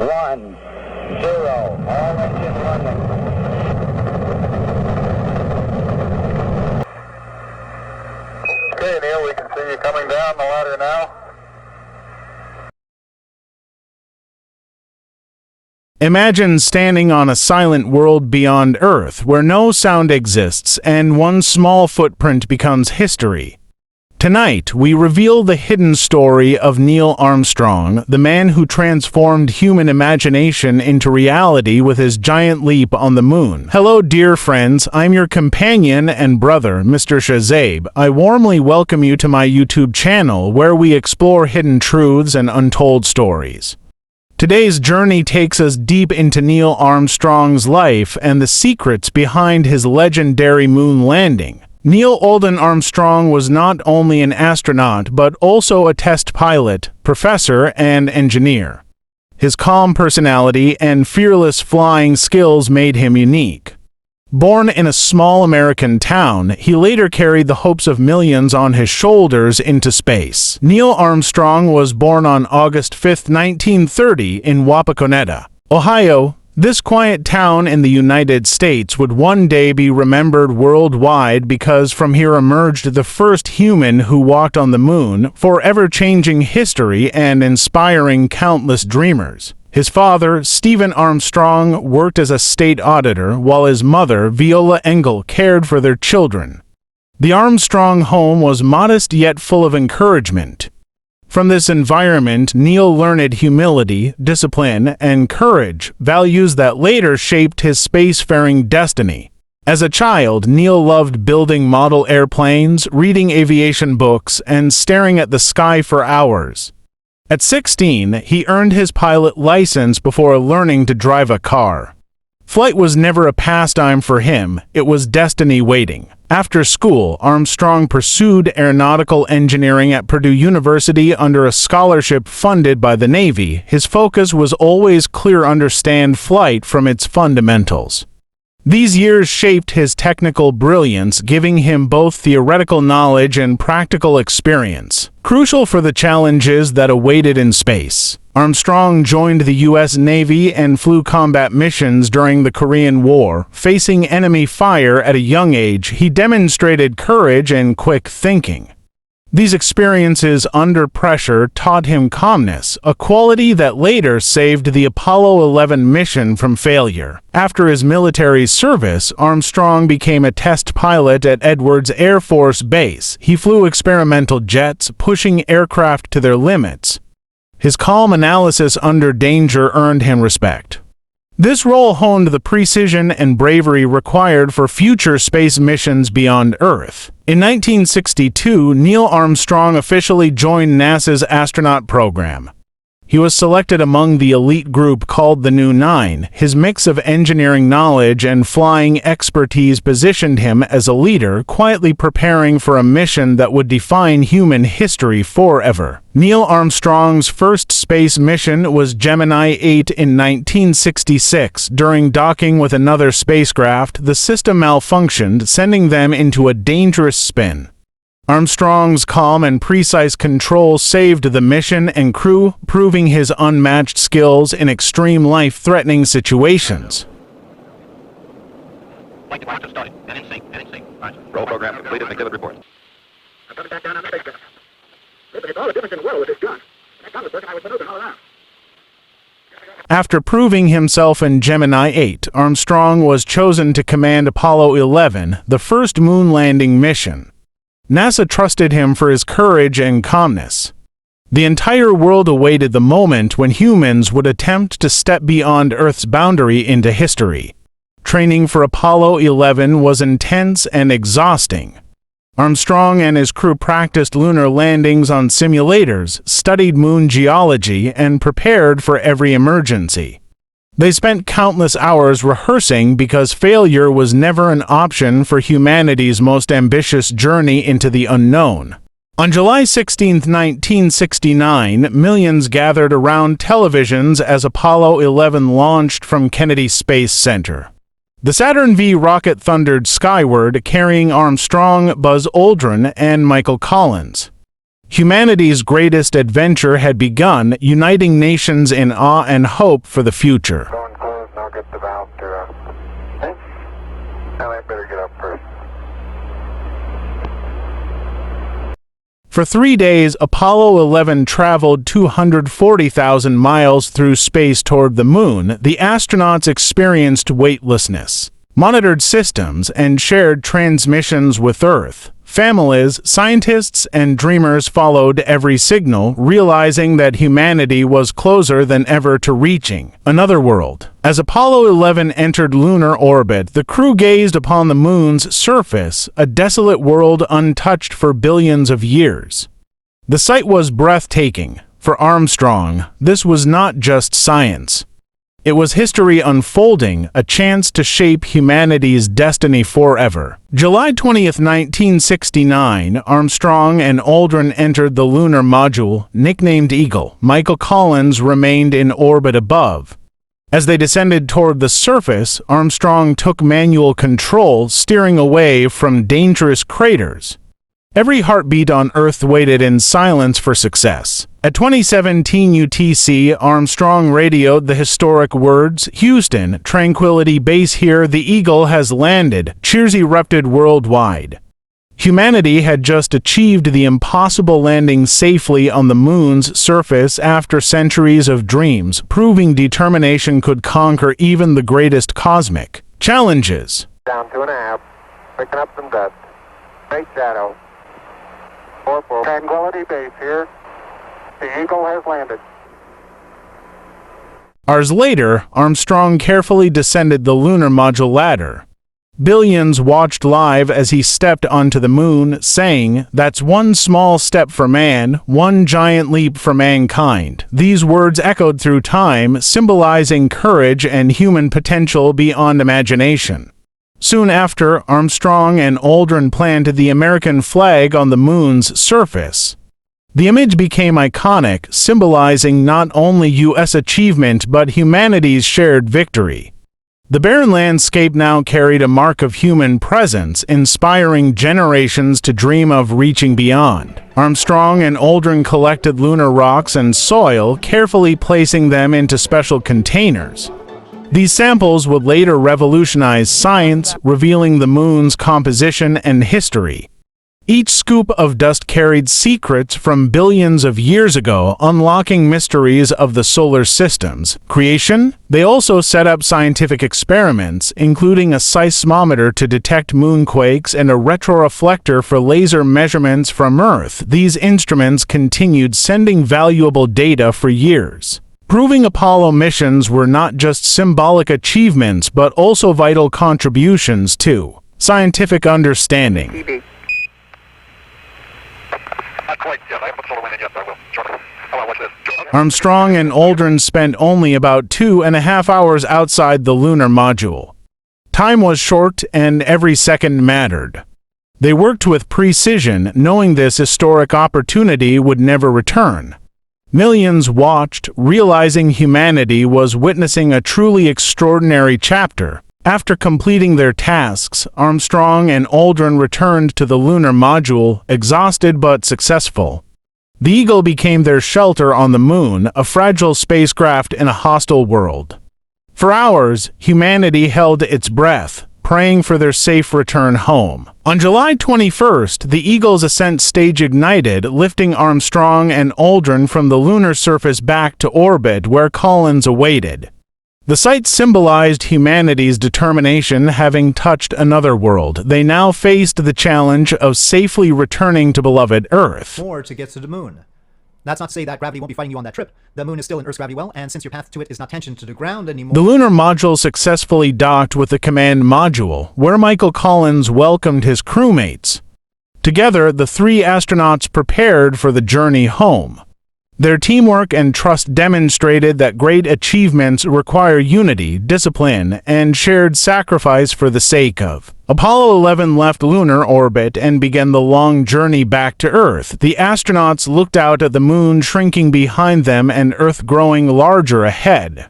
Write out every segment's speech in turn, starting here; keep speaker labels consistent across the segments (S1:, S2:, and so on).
S1: 1, 0. All engines running. Okay, Neil, we can see you coming down the ladder now.
S2: Imagine standing on a silent world beyond Earth where no sound exists and one small footprint becomes history. Tonight, we reveal the hidden story of Neil Armstrong, the man who transformed human imagination into reality with his giant leap on the moon. Hello, dear friends. I'm your companion and brother, Mr. Shahzaib. I warmly welcome you to my YouTube channel, where we explore hidden truths and untold stories. Today's journey takes us deep into Neil Armstrong's life and the secrets behind his legendary moon landing. Neil Armstrong was not only an astronaut but also a test pilot, professor, and engineer. His calm personality and fearless flying skills made him unique. Born in a small American town, he later carried the hopes of millions on his shoulders into space. Neil Armstrong was born on August 5, 1930, in Wapakoneta, Ohio. This quiet town in the United States would one day be remembered worldwide because from here emerged the first human who walked on the moon, forever changing history and inspiring countless dreamers. His father, Stephen Armstrong, worked as a state auditor, while his mother, Viola Engel, cared for their children. The Armstrong home was modest yet full of encouragement. From this environment, Neil learned humility, discipline, and courage, values that later shaped his spacefaring destiny. As a child, Neil loved building model airplanes, reading aviation books, and staring at the sky for hours. At 16, he earned his pilot license before learning to drive a car. Flight was never a pastime for him, it was destiny waiting. After school, Armstrong pursued aeronautical engineering at Purdue University under a scholarship funded by the Navy. His focus was always clear: understand flight from its fundamentals. These years shaped his technical brilliance, giving him both theoretical knowledge and practical experience, crucial for the challenges that awaited in space. Armstrong joined the U.S. Navy and flew combat missions during the Korean War. Facing enemy fire at a young age, he demonstrated courage and quick thinking. These experiences under pressure taught him calmness, a quality that later saved the Apollo 11 mission from failure. After his military service, Armstrong became a test pilot at Edwards Air Force Base. He flew experimental jets, pushing aircraft to their limits. His calm analysis under danger earned him respect. This role honed the precision and bravery required for future space missions beyond Earth. In 1962, Neil Armstrong officially joined NASA's astronaut program. He was selected among the elite group called the New Nine. His mix of engineering knowledge and flying expertise positioned him as a leader, quietly preparing for a mission that would define human history forever. Neil Armstrong's first space mission was Gemini 8 in 1966. During docking with another spacecraft, the system malfunctioned, sending them into a dangerous spin. Armstrong's calm and precise control saved the mission and crew, proving his unmatched skills in extreme life-threatening situations.
S3: Flight departure started. And in sync. Roll program completed. Make good report.
S4: I'm coming back down on the spacecraft. Listen, it's all the difference in the world with this gun. That gun was working, I was maneuvering all around.
S2: After proving himself in Gemini 8, Armstrong was chosen to command Apollo 11, the first moon landing mission. NASA trusted him for his courage and calmness. The entire world awaited the moment when humans would attempt to step beyond Earth's boundary into history. Training for Apollo 11 was intense and exhausting. Armstrong and his crew practiced lunar landings on simulators, studied moon geology, and prepared for every emergency. They spent countless hours rehearsing because failure was never an option for humanity's most ambitious journey into the unknown. On July 16, 1969, millions gathered around televisions as Apollo 11 launched from Kennedy Space Center. The Saturn V rocket thundered skyward, carrying Armstrong, Buzz Aldrin, and Michael Collins. Humanity's greatest adventure had begun, uniting nations in awe and hope for the future.
S1: Going close, I'll get the valve to okay. Now I better get up first.
S2: For 3 days, Apollo 11 traveled 240,000 miles through space toward the moon. The astronauts experienced weightlessness, monitored systems, and shared transmissions with Earth. Families, scientists, and dreamers followed every signal, realizing that humanity was closer than ever to reaching another world. As Apollo 11 entered lunar orbit, the crew gazed upon the moon's surface, a desolate world untouched for billions of years. The sight was breathtaking. For Armstrong, this was not just science. It was history unfolding, a chance to shape humanity's destiny forever. July 20th, 1969, Armstrong and Aldrin entered the lunar module, nicknamed Eagle. Michael Collins remained in orbit above. As they descended toward the surface, Armstrong took manual control, steering away from dangerous craters. Every heartbeat on Earth waited in silence for success. At 2017 UTC, Armstrong radioed the historic words, "Houston, Tranquility Base here, the Eagle has landed." Cheers erupted worldwide. Humanity had just achieved the impossible, landing safely on the moon's surface after centuries of dreams, proving determination could conquer even the greatest cosmic challenges.
S1: Down 2.5. Picking up some dust. Great shadow. 4-4. Tranquility Base here. The Eagle has landed.
S2: Hours later, Armstrong carefully descended the lunar module ladder. Billions watched live as he stepped onto the moon, saying, "That's one small step for man, one giant leap for mankind." These words echoed through time, symbolizing courage and human potential beyond imagination. Soon after, Armstrong and Aldrin planted the American flag on the moon's surface. The image became iconic, symbolizing not only U.S. achievement but humanity's shared victory. The barren landscape now carried a mark of human presence, inspiring generations to dream of reaching beyond. Armstrong and Aldrin collected lunar rocks and soil, carefully placing them into special containers. These samples would later revolutionize science, revealing the moon's composition and history. Each scoop of dust carried secrets from billions of years ago, unlocking mysteries of the solar system's creation. They also set up scientific experiments, including a seismometer to detect moonquakes and a retroreflector for laser measurements from Earth. These instruments continued sending valuable data for years, proving Apollo missions were not just symbolic achievements but also vital contributions to scientific understanding.
S1: TV. Not quite yet. I haven't put solar wind in yet, but I will. Shortly. Oh, watch this.
S2: Armstrong and Aldrin spent only about 2.5 hours outside the lunar module. Time was short and every second mattered. They worked with precision, knowing this historic opportunity would never return. Millions watched, realizing humanity was witnessing a truly extraordinary chapter. After completing their tasks, Armstrong and Aldrin returned to the lunar module, exhausted but successful. The Eagle became their shelter on the moon, a fragile spacecraft in a hostile world. For hours, humanity held its breath, praying for their safe return home. On July 21st, the Eagle's ascent stage ignited, lifting Armstrong and Aldrin from the lunar surface back to orbit where Collins awaited. The sight symbolized humanity's determination, having touched another world. They now faced the challenge of safely returning to beloved Earth.
S5: Or to get to the moon. That's not to say that gravity won't be fighting you on that trip. The moon is still in Earth's gravity well, and since your path to it is not tensioned to the ground anymore...
S2: The lunar module successfully docked with the command module, where Michael Collins welcomed his crewmates. Together, the three astronauts prepared for the journey home. Their teamwork and trust demonstrated that great achievements require unity, discipline, and shared sacrifice for the sake of. Apollo 11 left lunar orbit and began the long journey back to Earth. The astronauts looked out at the moon shrinking behind them and Earth growing larger ahead.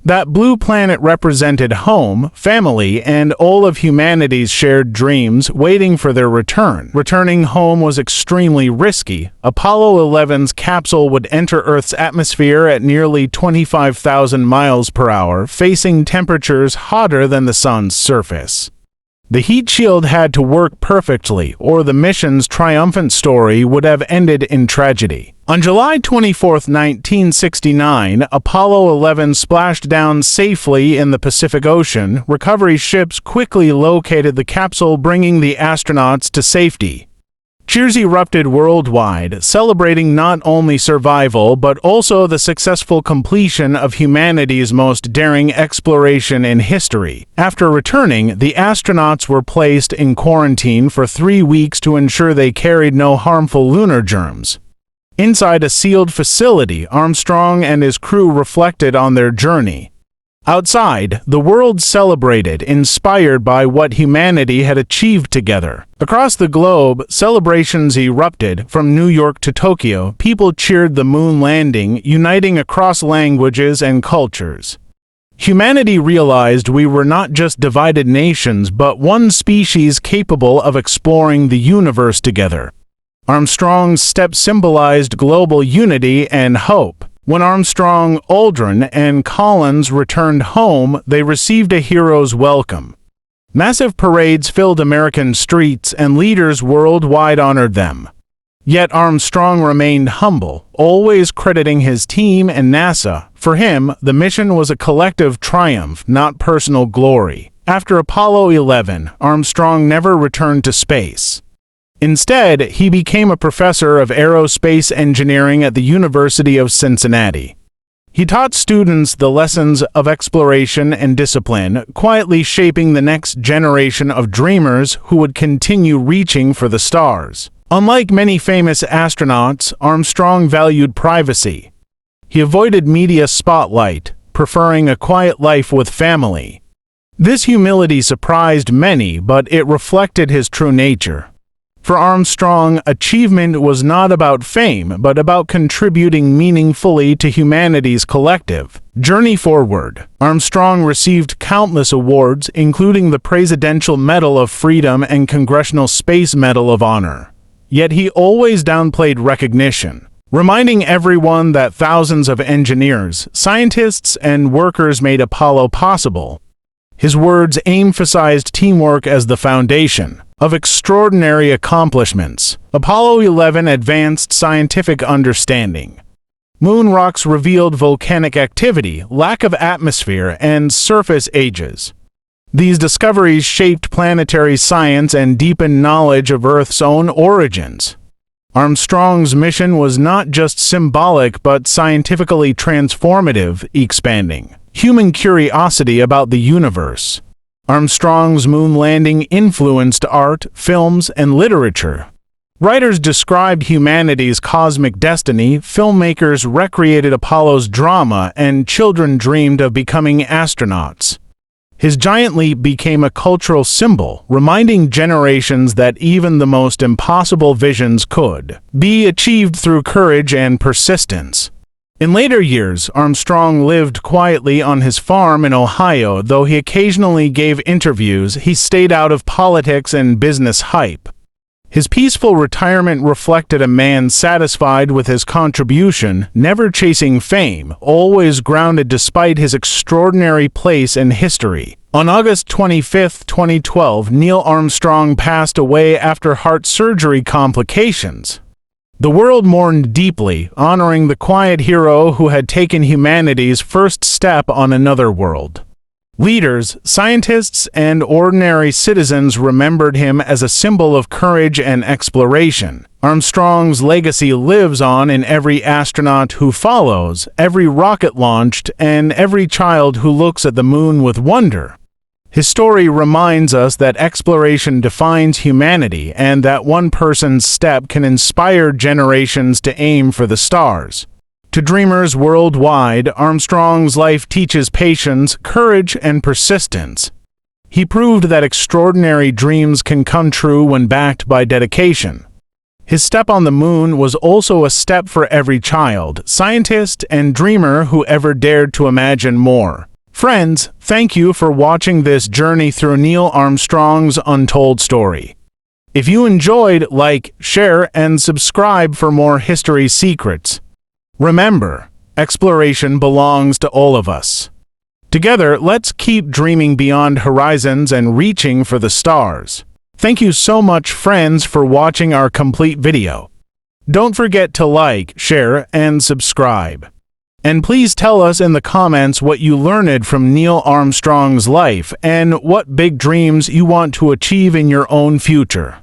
S2: That blue planet represented home, family, and all of humanity's shared dreams waiting for their return. Returning home was extremely risky. Apollo 11's capsule would enter Earth's atmosphere at nearly 25,000 miles per hour, facing temperatures hotter than the sun's surface. The heat shield had to work perfectly, or the mission's triumphant story would have ended in tragedy. On July 24, 1969, Apollo 11 splashed down safely in the Pacific Ocean. Recovery ships quickly located the capsule, bringing the astronauts to safety. Cheers erupted worldwide, celebrating not only survival but also the successful completion of humanity's most daring exploration in history. After returning, the astronauts were placed in quarantine for 3 weeks to ensure they carried no harmful lunar germs. Inside a sealed facility, Armstrong and his crew reflected on their journey. Outside, the world celebrated, inspired by what humanity had achieved together. Across the globe, celebrations erupted. From New York to Tokyo, people cheered the moon landing, uniting across languages and cultures. Humanity realized we were not just divided nations, but one species capable of exploring the universe together. Armstrong's step symbolized global unity and hope. When Armstrong, Aldrin, and Collins returned home, they received a hero's welcome. Massive parades filled American streets, and leaders worldwide honored them. Yet Armstrong remained humble, always crediting his team and NASA. For him, the mission was a collective triumph, not personal glory. After Apollo 11, Armstrong never returned to space. Instead, he became a professor of aerospace engineering at the University of Cincinnati. He taught students the lessons of exploration and discipline, quietly shaping the next generation of dreamers who would continue reaching for the stars. Unlike many famous astronauts, Armstrong valued privacy. He avoided media spotlight, preferring a quiet life with family. This humility surprised many, but it reflected his true nature. For Armstrong, achievement was not about fame, but about contributing meaningfully to humanity's collective journey forward. Armstrong received countless awards, including the Presidential Medal of Freedom and Congressional Space Medal of Honor. Yet he always downplayed recognition, reminding everyone that thousands of engineers, scientists, and workers made Apollo possible. His words emphasized teamwork as the foundation of extraordinary accomplishments. Apollo 11 advanced scientific understanding. Moon rocks revealed volcanic activity, lack of atmosphere, and surface ages. These discoveries shaped planetary science and deepened knowledge of Earth's own origins. Armstrong's mission was not just symbolic but scientifically transformative, expanding human curiosity about the universe. Armstrong's moon landing influenced art, films, and literature. Writers described humanity's cosmic destiny, filmmakers recreated Apollo's drama, and children dreamed of becoming astronauts. His giant leap became a cultural symbol, reminding generations that even the most impossible visions could be achieved through courage and persistence. In later years, Armstrong lived quietly on his farm in Ohio. Though he occasionally gave interviews, he stayed out of politics and business hype. His peaceful retirement reflected a man satisfied with his contribution, never chasing fame, always grounded despite his extraordinary place in history. On August 25, 2012, Neil Armstrong passed away after heart surgery complications. The world mourned deeply, honoring the quiet hero who had taken humanity's first step on another world. Leaders, scientists, and ordinary citizens remembered him as a symbol of courage and exploration. Armstrong's legacy lives on in every astronaut who follows, every rocket launched, and every child who looks at the moon with wonder. His story reminds us that exploration defines humanity and that one person's step can inspire generations to aim for the stars. To dreamers worldwide, Armstrong's life teaches patience, courage, and persistence. He proved that extraordinary dreams can come true when backed by dedication. His step on the moon was also a step for every child, scientist, and dreamer who ever dared to imagine more. Friends, thank you for watching this journey through Neil Armstrong's untold story. If you enjoyed, like, share, and subscribe for more history secrets. Remember, exploration belongs to all of us. Together, let's keep dreaming beyond horizons and reaching for the stars. Thank you so much, friends, for watching our complete video. Don't forget to like, share, and subscribe. And please tell us in the comments what you learned from Neil Armstrong's life and what big dreams you want to achieve in your own future.